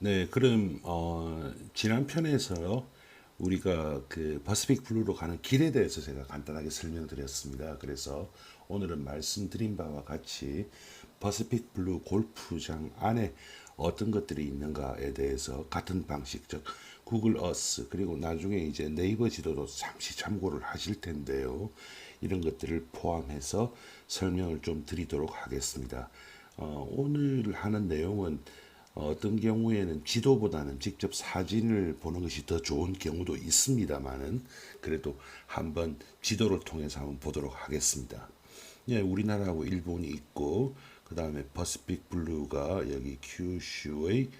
네, 그럼 지난 편에서 우리가 그 퍼시픽 블루로 가는 길에 대해서 제가 간단하게 설명드렸습니다. 그래서 오늘은 말씀드린 바와 같이 퍼시픽 블루 골프장 안에 어떤 것들이 있는가에 대해서 같은 방식, 즉 구글 어스 그리고 나중에 이제 네이버 지도도 잠시 참고를 하실 텐데요. 이런 것들을 포함해서 설명을 좀 드리도록 하겠습니다. 오늘 하는 내용은 어떤 경우에는 지도보다는 직접 사진을 보는 것이 더 좋은 경우도 있습니다만은 그래도 한번 지도를 통해서 한번 보도록 하겠습니다. 예, 우리나라하고 일본이 있고 그 다음에 퍼시픽 블루가 여기 큐슈의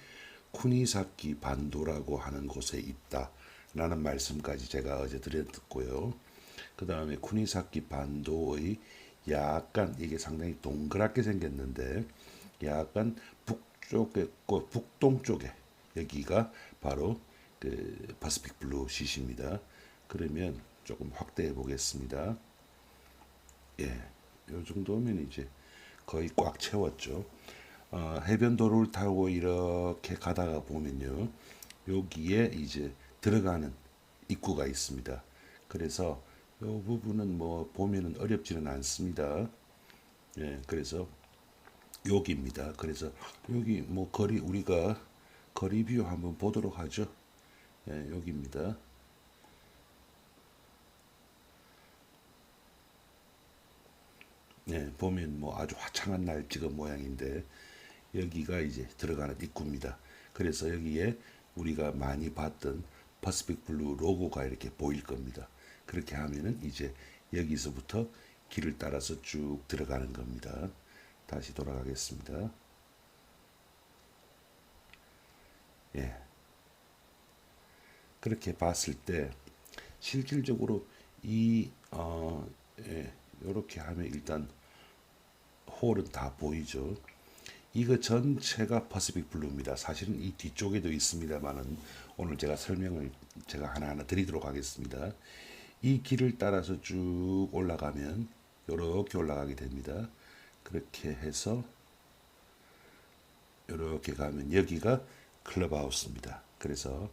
쿠니사키 반도라고 하는 곳에 있다라는 말씀까지 제가 어제 드렸고요. 그 다음에 쿠니사키 반도의 약간 이게 상당히 동그랗게 생겼는데 약간 북쪽에 북동쪽에 여기가 바로 그 파시픽 블루 시시입니다. 그러면 조금 확대해 보겠습니다. 예, 요 정도면 이제 거의 꽉 채웠죠. 해변도로를 타고 이렇게 가다가 보면요, 여기에 이제 들어가는 입구가 있습니다. 그래서 이 부분은 뭐 보면은 어렵지는 않습니다. 예, 그래서 여기입니다. 그래서 여기 뭐 거리 우리가 거리 뷰 한번 보도록 하죠. 예, 여기입니다. 예, 보면 뭐 아주 화창한 날 찍은 모양인데 여기가 이제 들어가는 입구입니다. 그래서 여기에 우리가 많이 봤던 퍼시픽 블루 로고가 이렇게 보일 겁니다. 그렇게 하면은 이제 여기서부터 길을 따라서 쭉 들어가는 겁니다. 다시 돌아가겠습니다. 예. 그렇게 봤을 때 실질적으로 이 예, 이렇게 하면 일단 홀은 다 보이죠. 이거 전체가 퍼시픽 블루입니다. 사실은 이 뒤쪽에도 있습니다만은 오늘 제가 설명을 제가 하나하나 드리도록 하겠습니다. 이 길을 따라서 쭉 올라가면 이렇게 올라가게 됩니다. 그렇게 해서 이렇게 가면 여기가 클럽하우스입니다. 그래서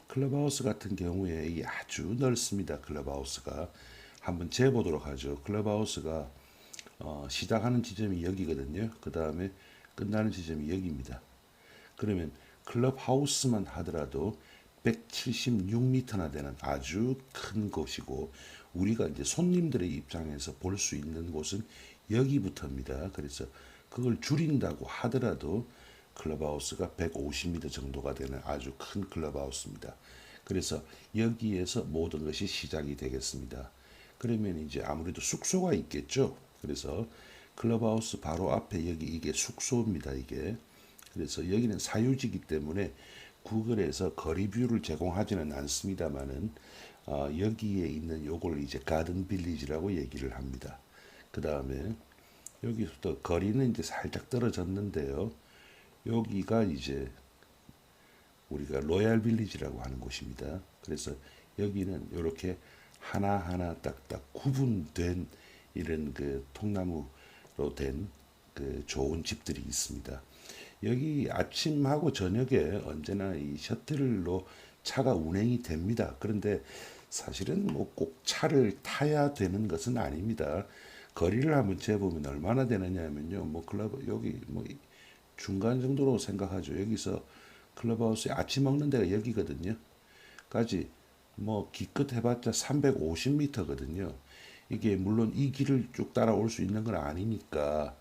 클럽하우스 같은 경우에 이 아주 넓습니다. 클럽하우스가 한번 재보도록 하죠. 클럽하우스가 시작하는 지점이 여기거든요. 그 다음에 끝나는 지점이 여기입니다. 그러면 클럽하우스만 하더라도 176m나 되는 아주 큰 곳이고 우리가 이제 손님들의 입장에서 볼 수 있는 곳은 여기부터입니다. 그래서 그걸 줄인다고 하더라도 클럽하우스가 150m 정도가 되는 아주 큰 클럽하우스입니다. 그래서 여기에서 모든 것이 시작이 되겠습니다. 그러면 이제 아무래도 숙소가 있겠죠. 그래서 클럽하우스 바로 앞에 여기 이게 숙소입니다. 이게. 그래서 여기는 사유지이기 때문에 구글에서 거리 뷰를 제공하지는 않습니다만은 여기에 있는 요걸 이제 가든 빌리지라고 얘기를 합니다. 그 다음에 여기서부터 거리는 이제 살짝 떨어졌는데요. 여기가 이제 우리가 로얄 빌리지라고 하는 곳입니다. 그래서 여기는 이렇게 하나하나 딱딱 구분된 이런 그 통나무로 된 그 좋은 집들이 있습니다. 여기 아침하고 저녁에 언제나 이 셔틀로 차가 운행이 됩니다. 그런데 사실은 뭐 꼭 차를 타야 되는 것은 아닙니다. 거리를 한번 재보면 얼마나 되느냐면요. 뭐 클럽 여기 뭐 중간 정도로 생각하죠. 여기서 클럽하우스에 아침 먹는 데가 여기거든요. 까지 뭐 기껏 해봤자 350m거든요. 이게 물론 이 길을 쭉 따라올 수 있는 건 아니니까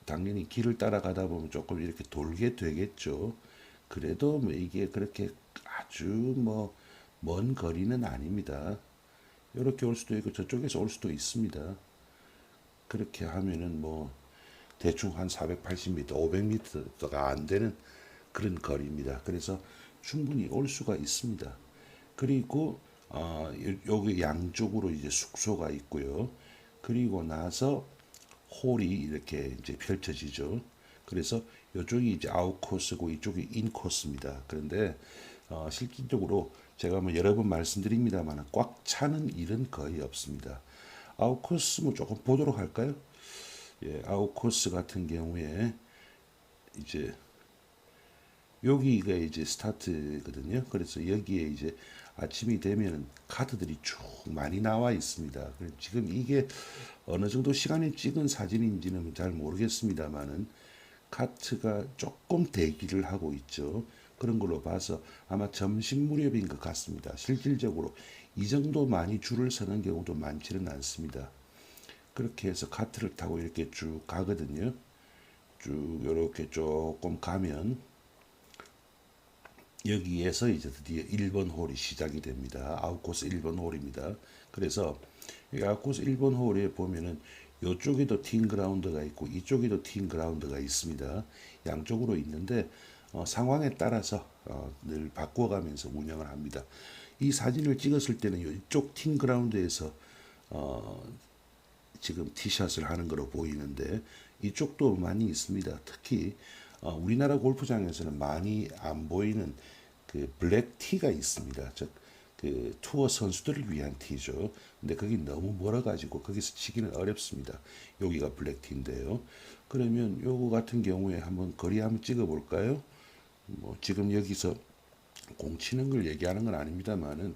당연히 길을 따라가다 보면 조금 이렇게 돌게 되겠죠. 그래도 뭐 이게 그렇게 아주 뭐 먼 거리는 아닙니다. 이렇게 올 수도 있고 저쪽에서 올 수도 있습니다. 그렇게 하면은 뭐 대충 한 480m, 500m가 안 되는 그런 거리입니다. 그래서 충분히 올 수가 있습니다. 그리고 여기 양쪽으로 이제 숙소가 있고요. 그리고 나서 홀이 이렇게 이제 펼쳐지죠. 그래서 이쪽이 이제 아웃 코스고 이쪽이 인 코스입니다. 그런데 실질적으로 제가 뭐 여러 번 말씀드립니다만 꽉 차는 일은 거의 없습니다. 아웃 코스 뭐 조금 보도록 할까요? 예, 아웃 코스 같은 경우에 이제 여기가 이제 스타트거든요. 그래서 여기에 이제 아침이 되면 카드들이 쭉 많이 나와 있습니다. 지금 이게 어느 정도 시간에 찍은 사진인지는 잘 모르겠습니다만은 카트가 조금 대기를 하고 있죠. 그런 걸로 봐서 아마 점심 무렵인 것 같습니다. 실질적으로 이 정도 많이 줄을 서는 경우도 많지는 않습니다. 그렇게 해서 카트를 타고 이렇게 쭉 가거든요. 쭉 이렇게 조금 가면 여기에서 이제 드디어 1번 홀이 시작이 됩니다. 아웃코스 1번 홀입니다. 그래서 이 아웃코스 1번 홀에 보면은 이쪽에도 틴 그라운드가 있고 이쪽에도 틴 그라운드가 있습니다. 양쪽으로 있는데 상황에 따라서 늘 바꿔가면서 운영을 합니다. 이 사진을 찍었을 때는 이쪽 틴 그라운드에서 지금 티샷을 하는 거로 보이는데 이쪽도 많이 있습니다. 특히 우리나라 골프장에서는 많이 안 보이는 그 블랙 티가 있습니다. 즉 그 투어 선수들을 위한 티죠. 근데 거기 너무 멀어가지고 거기서 치기는 어렵습니다. 여기가 블랙 티인데요. 그러면 요거 같은 경우에 한번 거리 한번 찍어 볼까요? 뭐 지금 여기서 공 치는 걸 얘기하는 건 아닙니다만은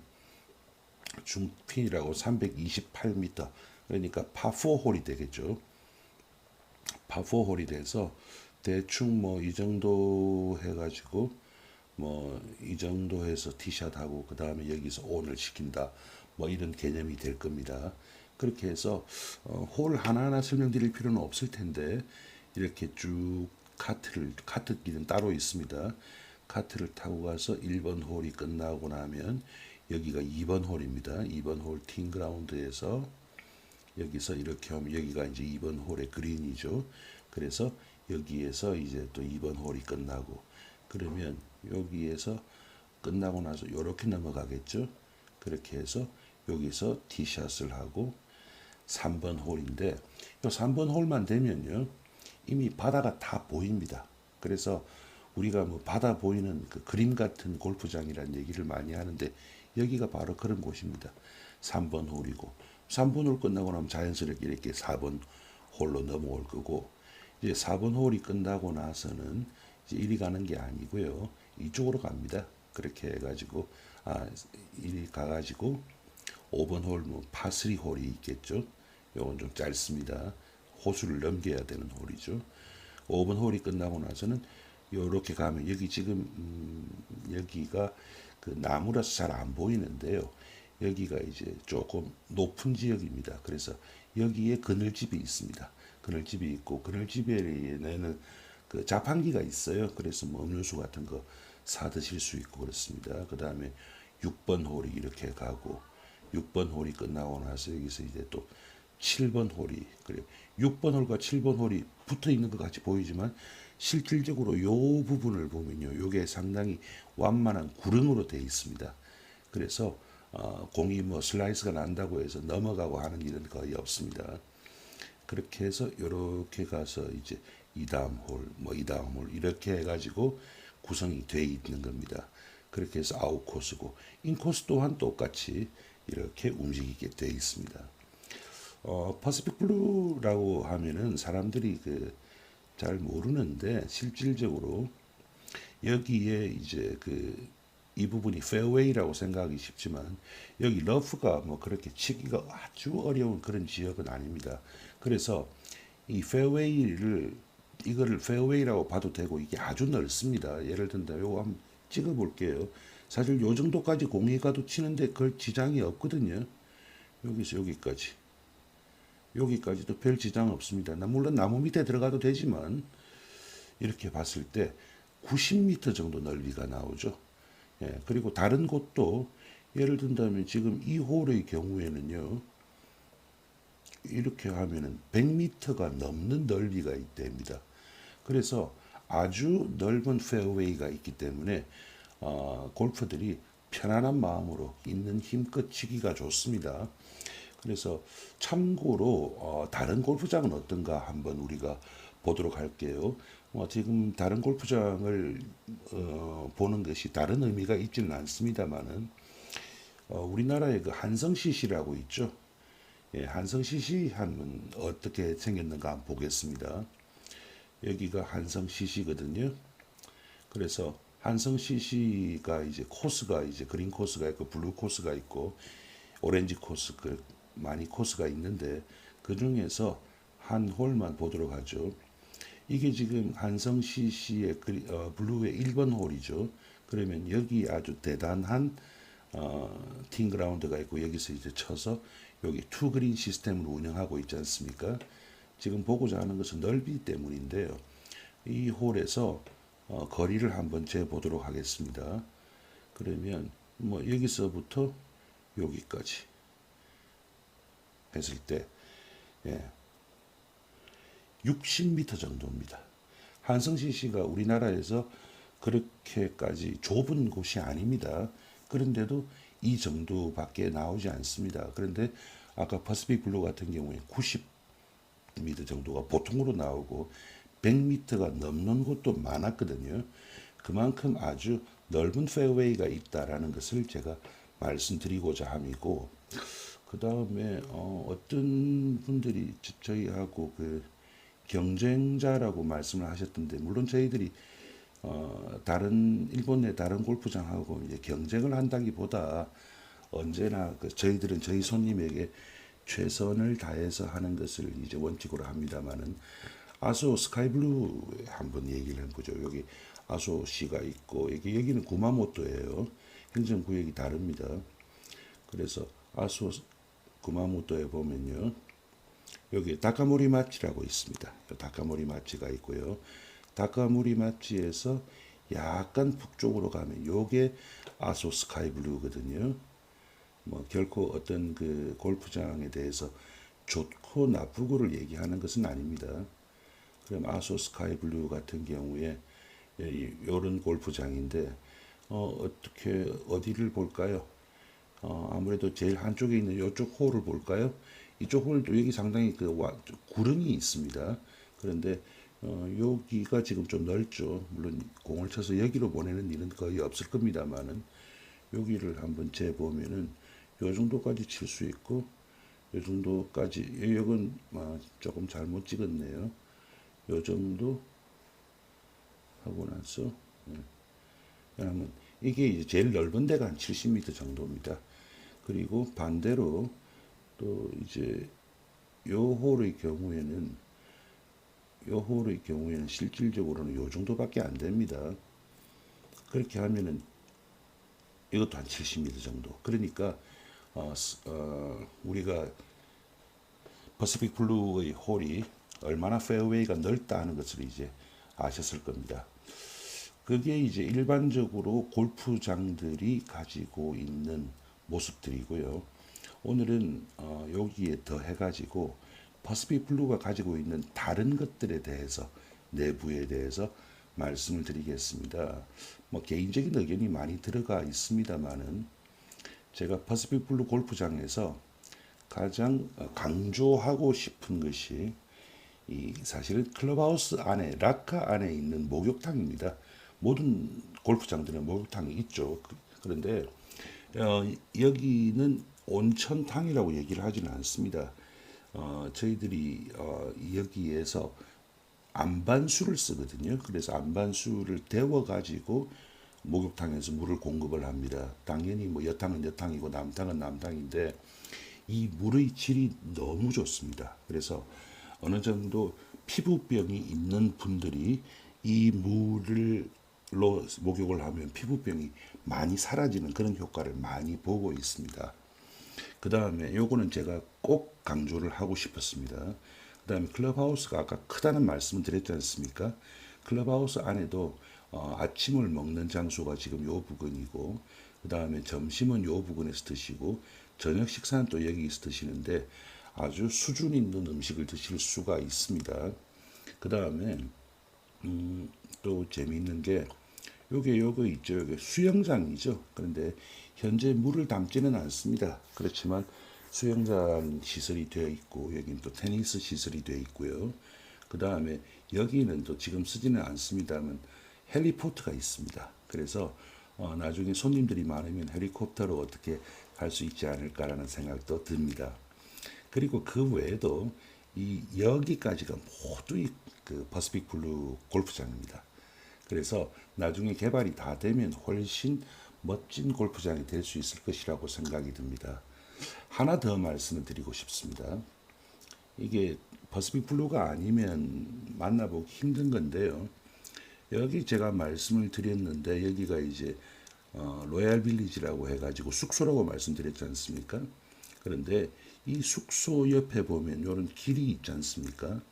중핀이라고 328m 그러니까 파4 홀이 되겠죠. 파4 홀이 돼서 대충 뭐 이 정도 해가지고 뭐 이 정도 해서 티샷 하고 그 다음에 여기서 온을 시킨다 뭐 이런 개념이 될 겁니다. 그렇게 해서 홀 하나하나 설명드릴 필요는 없을 텐데 이렇게 쭉 카트길은 따로 있습니다. 카트를 타고 가서 1번 홀이 끝나고 나면 여기가 2번 홀입니다. 2번 홀 틴그라운드에서 여기서 이렇게 하면 여기가 이제 2번 홀의 그린이죠. 그래서 여기에서 이제 또 2번 홀이 끝나고 그러면 여기에서 끝나고 나서 이렇게 넘어가겠죠. 그렇게 해서 여기서 티샷을 하고 3번 홀인데 이 3번 홀만 되면요. 이미 바다가 다 보입니다. 그래서 우리가 뭐 바다 보이는 그 그림 같은 골프장이라는 얘기를 많이 하는데 여기가 바로 그런 곳입니다. 3번 홀이고 3번 홀 끝나고 나면 자연스럽게 이렇게 4번 홀로 넘어올 거고 이제 4번 홀이 끝나고 나서는 이제 이리 가는 게 아니고요. 이쪽으로 갑니다. 그렇게 해가지고 이리 가가지고 5번 홀, 뭐 파3 홀이 있겠죠. 요건 좀 짧습니다. 호수를 넘겨야 되는 홀이죠. 5번 홀이 끝나고 나서는 요렇게 가면 여기 지금 여기가 그 나무라서 잘 안 보이는데요. 여기가 이제 조금 높은 지역입니다. 그래서 여기에 그늘집이 있습니다. 그늘집이 있고 그늘집에는 그 자판기가 있어요. 그래서 뭐 음료수 같은 거 사 드실 수 있고 그렇습니다. 그 다음에 6번 홀이 이렇게 가고 6번 홀이 끝나고 나서 여기서 이제 또 7번 홀이 그래 6번 홀과 7번 홀이 붙어 있는 것 같이 보이지만 실질적으로 요 부분을 보면요. 요게 상당히 완만한 구릉으로 되어 있습니다. 그래서 공이 뭐 슬라이스가 난다고 해서 넘어가고 하는 일은 거의 없습니다. 그렇게 해서 이렇게 가서 이제 이 다음 홀, 뭐 이 다음 홀 이렇게 해가지고 구성이 돼 있는 겁니다. 그렇게 해서 아웃 코스고 인 코스 또한 똑같이 이렇게 움직이게 돼 있습니다. 퍼시픽 블루라고 하면은 사람들이 그 잘 모르는데 실질적으로 여기에 이제 그 이 부분이 페어웨이라고 생각하기 쉽지만 여기 러프가 뭐 그렇게 치기가 아주 어려운 그런 지역은 아닙니다. 그래서 이 페어웨이를 이거를 페어웨이라고 봐도 되고 이게 아주 넓습니다. 예를 든다 요거 한번 찍어 볼게요. 사실 요 정도까지 공이 가도 치는데 그 지장이 없거든요. 여기서 여기까지. 여기까지도 별 지장 없습니다. 물론 나무 밑에 들어가도 되지만 이렇게 봤을 때 90m 정도 넓이가 나오죠. 예, 그리고 다른 곳도 예를 든다면 지금 이 홀의 경우에는요. 이렇게 하면은 100m가 넘는 넓이가 있답니다. 그래서 아주 넓은 페어웨이가 있기 때문에 골퍼들이 편안한 마음으로 있는 힘껏 치기가 좋습니다. 그래서 참고로 다른 골프장은 어떤가 한번 우리가 보도록 할게요. 지금 다른 골프장을 보는 것이 다른 의미가 있지는 않습니다만은 우리나라의 그 한성 CC라고 있죠. 예, 한성 CC 하면 어떻게 생겼는가 한번 보겠습니다. 여기가 한성 CC거든요. 그래서 한성 CC가 이제 코스가 이제 그린 코스가 있고 블루 코스가 있고 오렌지 코스 많이 코스가 있는데 그 중에서 한 홀만 보도록 하죠. 이게 지금 한성 CC의 블루의 1번 홀이죠. 그러면 여기 아주 대단한 팅 그라운드가 있고 여기서 이제 쳐서 여기 투 그린 시스템을 운영하고 있지 않습니까? 지금 보고자 하는 것은 넓이 때문인데요. 이 홀에서 거리를 한번 재보도록 하겠습니다. 그러면 뭐 여기서부터 여기까지 했을 때 60m 정도입니다. 한성 CC가 우리나라에서 그렇게까지 좁은 곳이 아닙니다. 그런데도 이 정도밖에 나오지 않습니다. 그런데 아까 퍼시픽 블루 같은 경우에 90m 정도가 보통으로 나오고 100m가 넘는 곳도 많았거든요. 그만큼 아주 넓은 페어웨이가 있다라는 것을 제가 말씀드리고자 함이고, 그 다음에 어떤 분들이 저희하고 그 경쟁자라고 말씀을 하셨던데, 물론 저희들이 다른 일본의 다른 골프장하고 이제 경쟁을 한다기보다 언제나 저희들은 저희 손님에게 최선을 다해서 하는 것을 이제 원칙으로 합니다만은, 아소 스카이블루 한번 얘기를 해보죠. 여기 아소시가 있고 여기는 구마모토예요. 행정구역이 다릅니다. 그래서 아소 구마모토에 보면요, 여기 다카모리 마치라고 있습니다. 다카모리 마치가 있고요. 다카모리 마치에서 약간 북쪽으로 가면 요게 아소 스카이블루거든요. 뭐 결코 어떤 그 골프장에 대해서 좋고 나쁘고를 얘기하는 것은 아닙니다. 그럼 아소 스카이블루 같은 경우에 이런 골프장인데 어떻게 어디를 볼까요? 아무래도 제일 한쪽에 있는 이쪽 홀을 볼까요? 이쪽 홀도 여기 상당히 구름이 있습니다. 그런데 여기가 지금 좀 넓죠. 물론 공을 쳐서 여기로 보내는 일은 거의 없을 겁니다만은, 여기를 한번 재보면은 요 정도까지 칠 수 있고, 요 정도까지, 여긴 조금 잘못 찍었네요. 요 정도 하고 나서, 그러면 이게 이제 제일 넓은 데가 한 70m 정도입니다. 그리고 반대로 또 이제 요 홀의 경우에는 실질적으로는 요 정도밖에 안 됩니다. 그렇게 하면은 이것도 한 70m 정도. 그러니까 우리가 퍼시픽 블루의 홀이 얼마나 페어웨이가 넓다 하는 것을 이제 아셨을 겁니다. 그게 이제 일반적으로 골프장들이 가지고 있는 모습들이고요. 오늘은 여기에 더 해가지고 퍼시픽 블루가 가지고 있는 다른 것들에 대해서, 내부에 대해서 말씀을 드리겠습니다. 뭐 개인적인 의견이 많이 들어가 있습니다만은, 제가 퍼시픽 블루 골프장에서 가장 강조하고 싶은 것이 사실 클럽하우스 안에, 락카 안에 있는 목욕탕입니다. 모든 골프장들은 목욕탕이 있죠. 그런데 여기는 온천탕이라고 얘기를 하지는 않습니다. 저희들이 여기에서 안반수를 쓰거든요. 그래서 안반수를 데워 가지고 목욕탕에서 물을 공급을 합니다. 당연히 뭐 여탕은 여탕이고 남탕은 남탕인데 이 물의 질이 너무 좋습니다. 그래서 어느 정도 피부병이 있는 분들이 이 물로 목욕을 하면 피부병이 많이 사라지는 그런 효과를 많이 보고 있습니다. 그 다음에 요거는 제가 꼭 강조를 하고 싶었습니다. 그 다음에 클럽하우스가 아까 크다는 말씀을 드렸지 않습니까? 클럽하우스 안에도 아침을 먹는 장소가 지금 요 부근이고, 그 다음에 점심은 요 부근에서 드시고, 저녁 식사는 또 여기서 드시는데 아주 수준 있는 음식을 드실 수가 있습니다. 그 다음에 또 재미있는 게 요거 있죠. 요게 수영장이죠. 그런데 현재 물을 담지는 않습니다. 그렇지만 수영장 시설이 되어 있고, 여기는 또 테니스 시설이 되어 있고요. 그 다음에 여기는 또 지금 쓰지는 않습니다만 헬리포트가 있습니다. 그래서 나중에 손님들이 많으면 헬리콥터로 어떻게 갈 수 있지 않을까라는 생각도 듭니다. 그리고 그 외에도 여기까지가 모두 그 퍼시픽 블루 골프장입니다. 그래서 나중에 개발이 다 되면 훨씬 멋진 골프장이 될 수 있을 것이라고 생각이 듭니다. 하나 더 말씀을 드리고 싶습니다. 이게 퍼시픽 블루가 아니면 만나보기 힘든 건데요. 여기 제가 말씀을 드렸는데 여기가 이제 로얄 빌리지라고 해가지고 숙소라고 말씀드렸지 않습니까? 그런데 이 숙소 옆에 보면 이런 길이 있지 않습니까?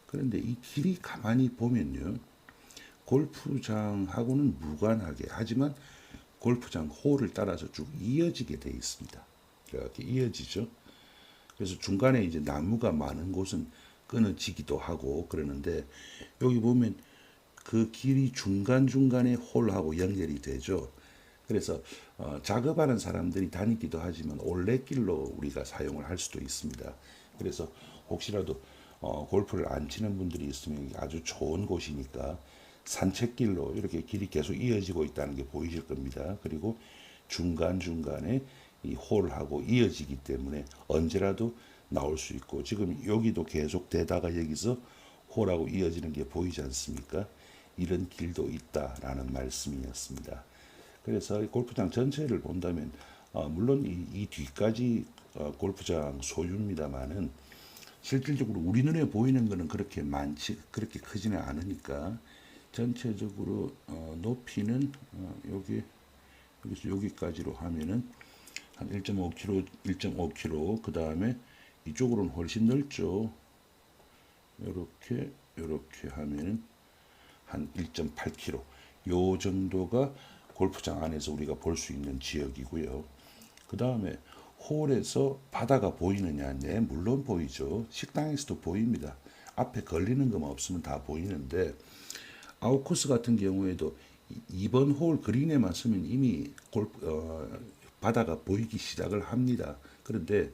그런데 이 길이 가만히 보면요. 골프장하고는 무관하게 하지만 골프장 홀을 따라서 쭉 이어지게 되어 있습니다. 이렇게 이어지죠. 그래서 중간에 이제 나무가 많은 곳은 끊어지기도 하고 그러는데 여기 보면 그 길이 중간중간에 홀하고 연결이 되죠. 그래서 작업하는 사람들이 다니기도 하지만 올레길로 우리가 사용을 할 수도 있습니다. 그래서 혹시라도 골프를 안 치는 분들이 있으면 아주 좋은 곳이니까 산책길로 이렇게 길이 계속 이어지고 있다는 게 보이실 겁니다. 그리고 중간중간에 이 홀하고 이어지기 때문에 언제라도 나올 수 있고 지금 여기도 계속 되다가 여기서 홀하고 이어지는 게 보이지 않습니까? 이런 길도 있다라는 말씀이었습니다. 그래서 골프장 전체를 본다면 물론 이 뒤까지 골프장 소유입니다만은 실질적으로 우리 눈에 보이는 것은 그렇게 크지는 않으니까 전체적으로 높이는 여기서 여기까지로 하면은 한 1.5km, 1.5km 그 다음에 이쪽으로는 훨씬 넓죠. 이렇게 하면은 한 1.8km 요 정도가 골프장 안에서 우리가 볼 수 있는 지역이고요. 그 다음에 홀에서 바다가 보이느냐? 네, 물론 보이죠. 식당에서도 보입니다. 앞에 걸리는 것만 없으면 다 보이는데 아웃코스 같은 경우에도 2번 홀 그린에만 서면 이미 바다가 보이기 시작을 합니다. 그런데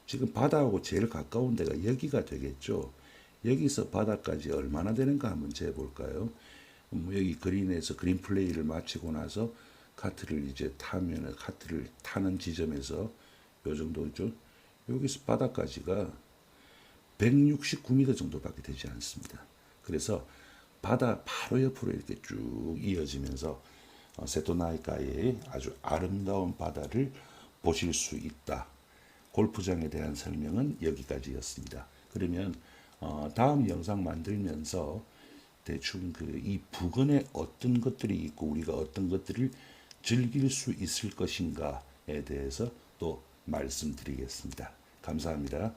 지금 바다하고 제일 가까운 데가 여기가 되겠죠. 여기서 바다까지 얼마나 되는가 한번 재볼까요? 여기 그린에서 그린 플레이를 마치고 나서 카트를 이제 타면 카트를 타는 지점에서 요 정도죠. 여기서 바다까지가 169m 정도밖에 되지 않습니다. 그래서 바다 바로 옆으로 이렇게 쭉 이어지면서 세토나이카의 아주 아름다운 바다를 보실 수 있다. 골프장에 대한 설명은 여기까지였습니다. 그러면 다음 영상 만들면서 대충 이 부근에 어떤 것들이 있고 우리가 어떤 것들을 즐길 수 있을 것인가에 대해서 또 말씀드리겠습니다. 감사합니다.